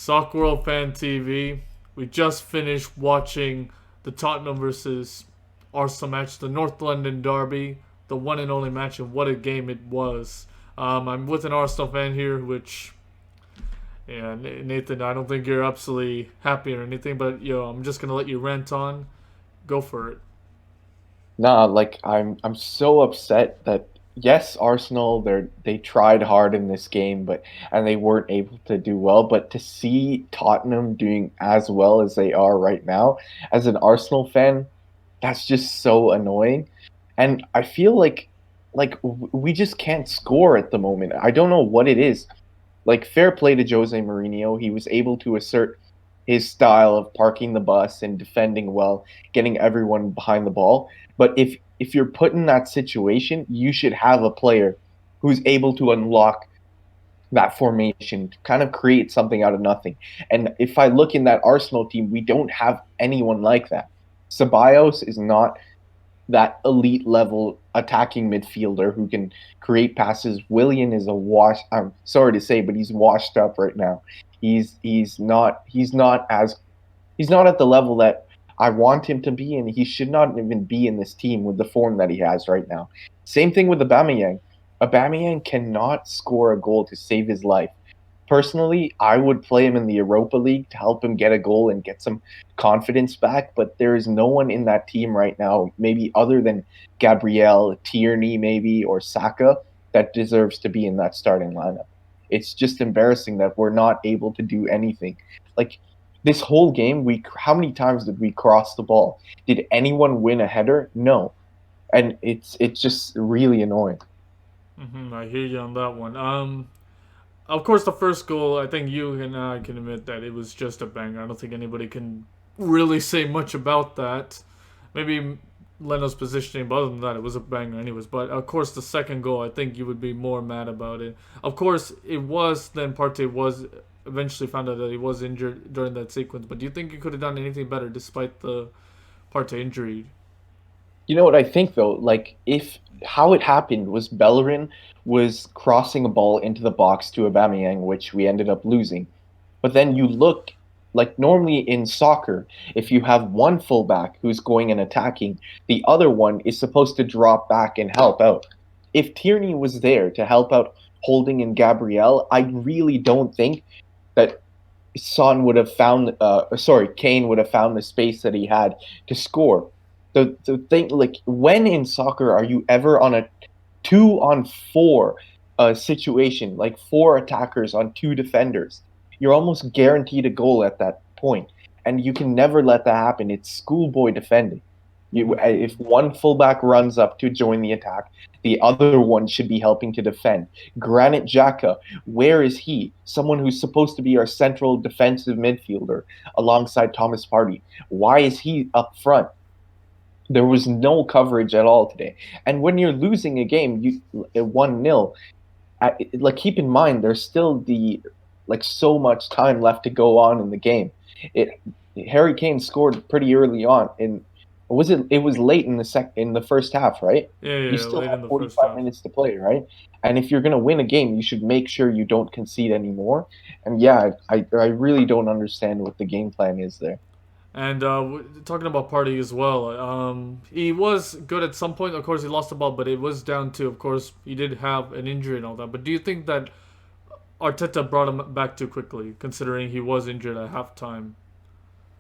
Soccerworld Fan TV. We just finished watching the Tottenham versus Arsenal match, the North London derby, the one and only match, and what a game it was. I'm with an Arsenal fan here, which, yeah, Nathan, I don't think you're absolutely happy or anything, but I'm just gonna let you rant on. Go for it. Nah, like I'm so upset that yes, Arsenal they tried hard in this game, but and they weren't able to do well. But to see Tottenham doing as well as they are right now, as an Arsenal fan, that's just so annoying. And I feel like we just can't score at the moment. I don't know what it is. Like fair play to Jose Mourinho, he was able to assert his style of parking the bus and defending well, getting everyone behind the ball. But if you're put in that situation, you should have a player who's able to unlock that formation to kind of create something out of nothing. And if I look in that Arsenal team, we don't have anyone like that. Ceballos is not that elite level attacking midfielder who can create passes. Willian is a wash. I'm sorry to say, but he's washed up right now. He's not at the level that I want him to be, and he should not even be in this team with the form that he has right now. Same thing with Aubameyang. Aubameyang cannot score a goal to save his life. Personally, I would play him in the Europa League to help him get a goal and get some confidence back, but there is no one in that team right now, maybe other than Gabriel, Tierney maybe, or Saka, that deserves to be in that starting lineup. It's just embarrassing that we're not able to do anything. Like this whole game, we how many times did we cross the ball? Did anyone win a header? No. And it's just really annoying. I hear you on that one. Of course, the first goal, I think you and I can admit that it was just a banger. I don't think anybody can really say much about that. Maybe Leno's positioning, but other than that, it was a banger, anyways. But of course, the second goal, I think you would be more mad about it. Of course, it was then Partey was eventually found out that he was injured during that sequence. But do you think you could have done anything better despite the Partey injury? You know what I think though? Like if how it happened was Bellerin was crossing a ball into the box to Aubameyang, which we ended up losing. But then you look like normally in soccer, if you have one fullback who's going and attacking, the other one is supposed to drop back and help out. If Tierney was there to help out Holding and Gabriel, I really don't think that Kane would have found the space that he had to score. The thing, like, when in soccer are you ever on a 2-on-4 situation, like four attackers on two defenders? You're almost guaranteed a goal at that point, and you can never let that happen. It's schoolboy defending. If one fullback runs up to join the attack, the other one should be helping to defend. Granit Xhaka, where is he? Someone who's supposed to be our central defensive midfielder alongside Thomas Partey. Why is he up front? There was no coverage at all today. And when you're losing a game, you 1-0, like keep in mind there's still the like so much time left to go on in the game. It Harry Kane scored pretty early on in it was late in the first half, right? Yeah, You yeah, still late have in the first 45 half. minutes to play, right? And if you're going to win a game, you should make sure you don't concede anymore. And yeah, I really don't understand what the game plan is there. And talking about Party as well, he was good at some point. Of course, he lost the ball, but it was down to, of course, he did have an injury and all that. But do you think that Arteta brought him back too quickly, considering he was injured at halftime?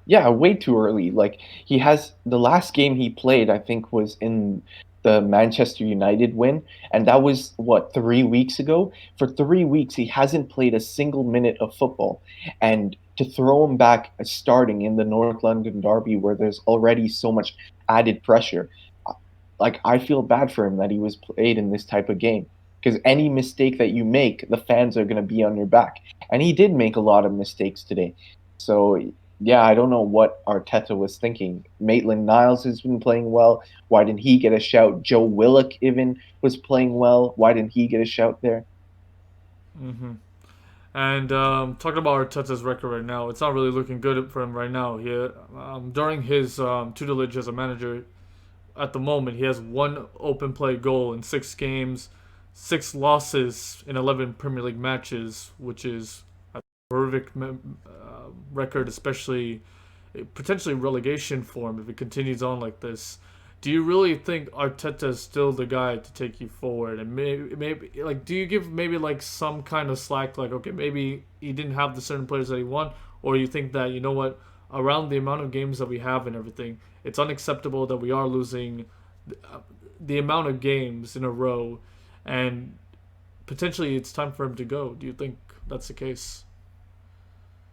Yeah, way too early. Like he has the last game he played, I think, was in the Manchester United win, and that was what 3 weeks ago. For 3 weeks, he hasn't played a single minute of football, and to throw him back as starting in the North London derby where there's already so much added pressure, like I feel bad for him that he was played in this type of game. Because any mistake that you make, the fans are going to be on your back. And he did make a lot of mistakes today. So yeah, I don't know what Arteta was thinking. Maitland Niles has been playing well. Why didn't he get a shout? Joe Willock even was playing well. Why didn't he get a shout there? And talking about Arteta's record right now, it's not really looking good for him right now. During his tutelage as a manager, at the moment, he has one open play goal in 6 games, 6 losses in 11 Premier League matches, which is horrific record, especially potentially relegation form if it continues on like this. Do you really think Arteta is still the guy to take you forward? And maybe like, do you give maybe like some kind of slack? Like, okay, maybe he didn't have the certain players that he want, or you think that you know what, around the amount of games that we have and everything, it's unacceptable that we are losing the amount of games in a row, and potentially it's time for him to go. Do you think that's the case?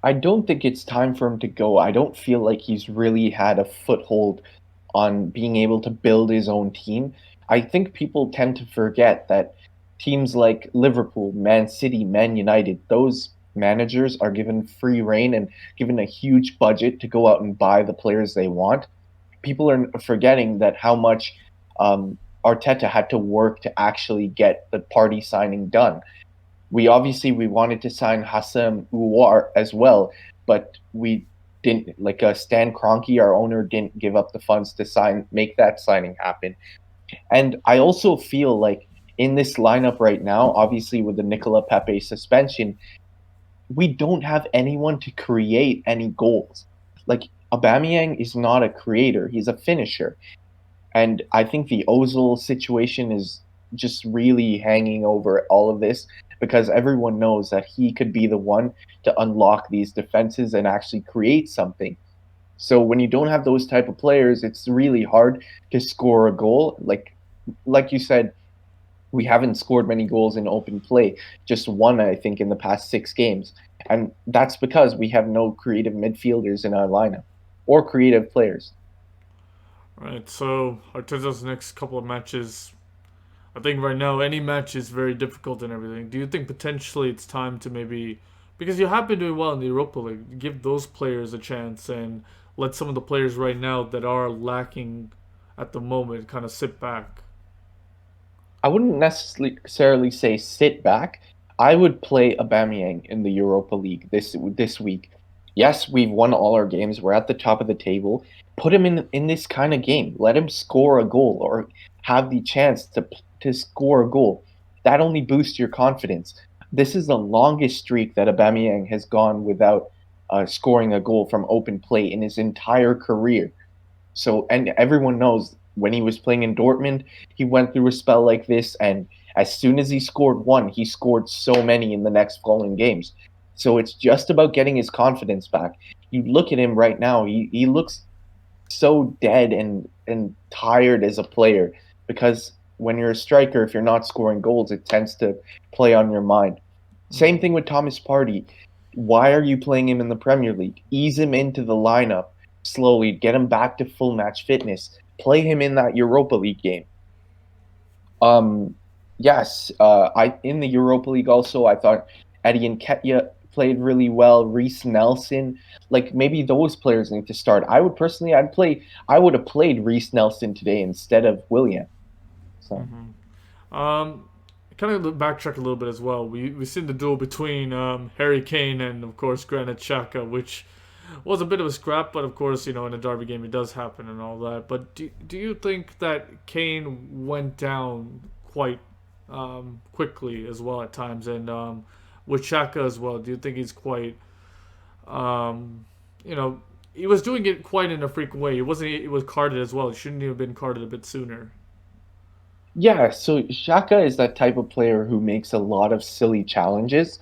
I don't think it's time for him to go. I don't feel like he's really had a foothold on being able to build his own team. I think people tend to forget that teams like Liverpool, Man City, Man United, those managers are given free reign and given a huge budget to go out and buy the players they want. People are forgetting that how much Arteta had to work to actually get the party signing done. We wanted to sign Hassam Ouar as well, but we didn't. Like Stan Kroenke, our owner, didn't give up the funds to make that signing happen. And I also feel like in this lineup right now, obviously with the Nicola Pepe suspension, we don't have anyone to create any goals. Like Aubameyang is not a creator; he's a finisher. And I think the Ozil situation is just really hanging over all of this because everyone knows that he could be the one to unlock these defenses and actually create something. So when you don't have those type of players, it's really hard to score a goal. Like you said, we haven't scored many goals in open play, just one I think in the past 6 games. And that's because we have no creative midfielders in our lineup or creative players. Right. So Arteta's next couple of matches, I think right now any match is very difficult and everything. Do you think potentially it's time to maybe, because you have been doing well in the Europa League, give those players a chance and let some of the players right now that are lacking at the moment kind of sit back? I wouldn't necessarily say sit back. I would play Aubameyang in the Europa League this week. Yes, we've won all our games. We're at the top of the table. Put him in this kind of game. Let him score a goal or have the chance to score a goal. That only boosts your confidence. This is the longest streak that Aubameyang has gone without scoring a goal from open play in his entire career. So, and everyone knows when he was playing in Dortmund, he went through a spell like this, and as soon as he scored one, he scored so many in the next following games. So it's just about getting his confidence back. You look at him right now; he looks so dead and tired as a player because when you're a striker, if you're not scoring goals, it tends to play on your mind. Same Mm-hmm. thing with Thomas Partey. Why are you playing him in the Premier League? Ease him into the lineup slowly, get him back to full match fitness, play him in that Europa League game. Um, yes, I in the Europa League also I thought Eddie Nketiah played really well. Reece Nelson, like maybe those players need to start. I would have played Reece Nelson today instead of William. So Um, kind of backtrack a little bit as well. We seen the duel between Harry Kane and of course Granit Xhaka, which was a bit of a scrap, but of course you know in a derby game it does happen and all that. But do you think that Kane went down quite quickly as well at times, and with Xhaka as well? Do you think he's quite um, you know he was doing it quite in a frequent way? It wasn't. It was carded as well. It shouldn't have been carded a bit sooner. yeah, so Shaka is that type of player who makes a lot of silly challenges,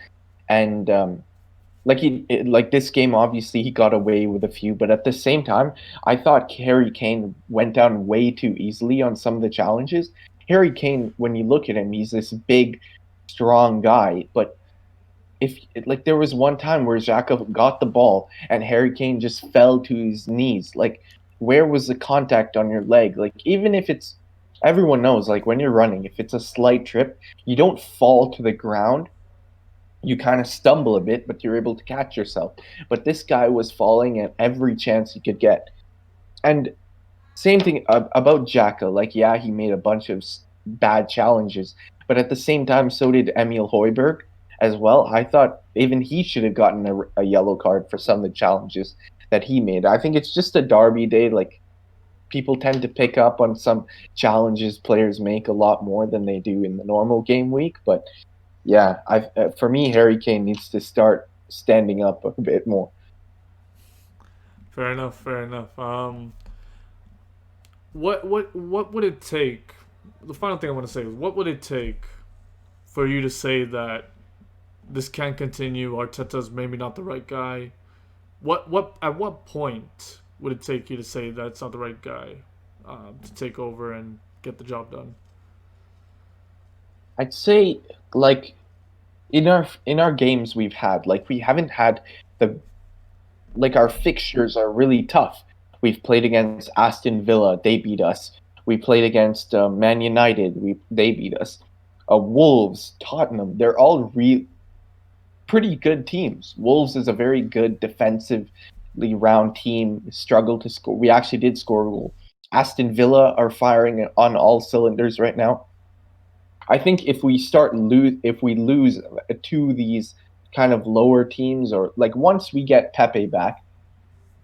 and like this game, obviously he got away with a few, but at the same time, I thought Harry Kane went down way too easily on some of the challenges. Harry Kane, when you look at him, he's this big, strong guy, but if like there was one time where Xhaka got the ball and Harry Kane just fell to his knees, like where was the contact on your leg? Like even if it's everyone knows, like when you're running, if it's a slight trip, you don't fall to the ground, you kind of stumble a bit, but you're able to catch yourself. But this guy was falling at every chance he could get. And same thing about Jaka. Like, yeah, he made a bunch of bad challenges, but at the same time, so did Emil Hoiberg as well. I thought even he should have gotten a yellow card for some of the challenges that he made. I think it's just a derby day. Like, people tend to pick up on some challenges players make a lot more than they do in the normal game week. But yeah, I for me, Harry Kane needs to start. standing up a bit more. Fair enough. Fair enough. What would it take? The final thing I want to say is, what would it take for you to say that this can't continue? Arteta's maybe not the right guy. What at what point would it take you to say that's not the right guy to take over and get the job done? I'd say like in our games we've had, like we haven't had the like our fixtures are really tough. We've played against Aston Villa, they beat us. We played against Man United, they beat us. Wolves, Tottenham, they're all pretty good teams. Wolves is a very good defensively round team. Struggle to score. We actually did score a goal. Aston Villa are firing on all cylinders right now. I think if we lose to these kind of lower teams, or like once we get Pepe back,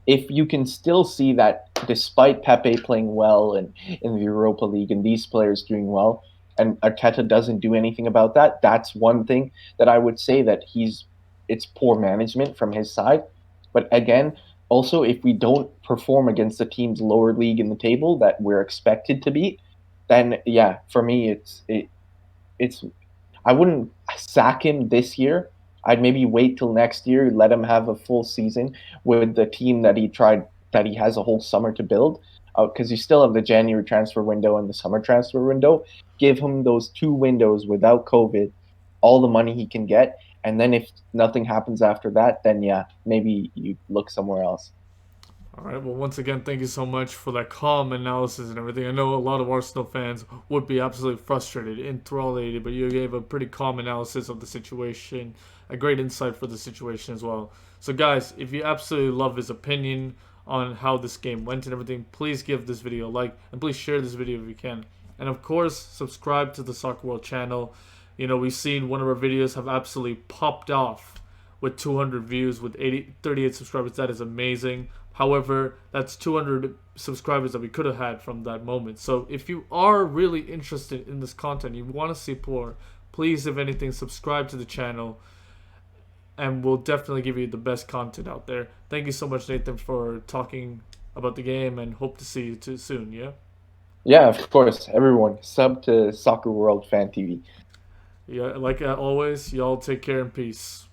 if you can still see that despite Pepe playing well and in the Europa League and these players doing well, and Arteta doesn't do anything about that, that's one thing that I would say that it's poor management from his side. But again, also if we don't perform against the teams lower league in the table that we're expected to beat, then yeah, for me it's I wouldn't sack him this year. I'd maybe wait till next year, let him have a full season with the team that he has a whole summer to build. Because you still have the January transfer window and the summer transfer window. Give him those 2 windows without COVID, all the money he can get, and then if nothing happens after that, then yeah, maybe you look somewhere else. All right. Well, once again, thank you so much for that calm analysis and everything. I know a lot of Arsenal fans would be absolutely frustrated, enthralled, but you gave a pretty calm analysis of the situation, a great insight for the situation as well. So, guys, if you absolutely love his opinion on how this game went and everything, please give this video a like and please share this video if you can. And of course, subscribe to the Soccerworld channel. You know, we've seen one of our videos have absolutely popped off with 200 views with 38 subscribers. That is amazing. However, that's 200 subscribers that we could have had from that moment. So if you are really interested in this content, you want to see more, please, if anything, subscribe to the channel and we'll definitely give you the best content out there. Thank you so much, Nathan, for talking about the game and hope to see you too soon, yeah? Yeah, of course, everyone sub to Soccer World Fan TV. Yeah, like always, y'all take care and peace.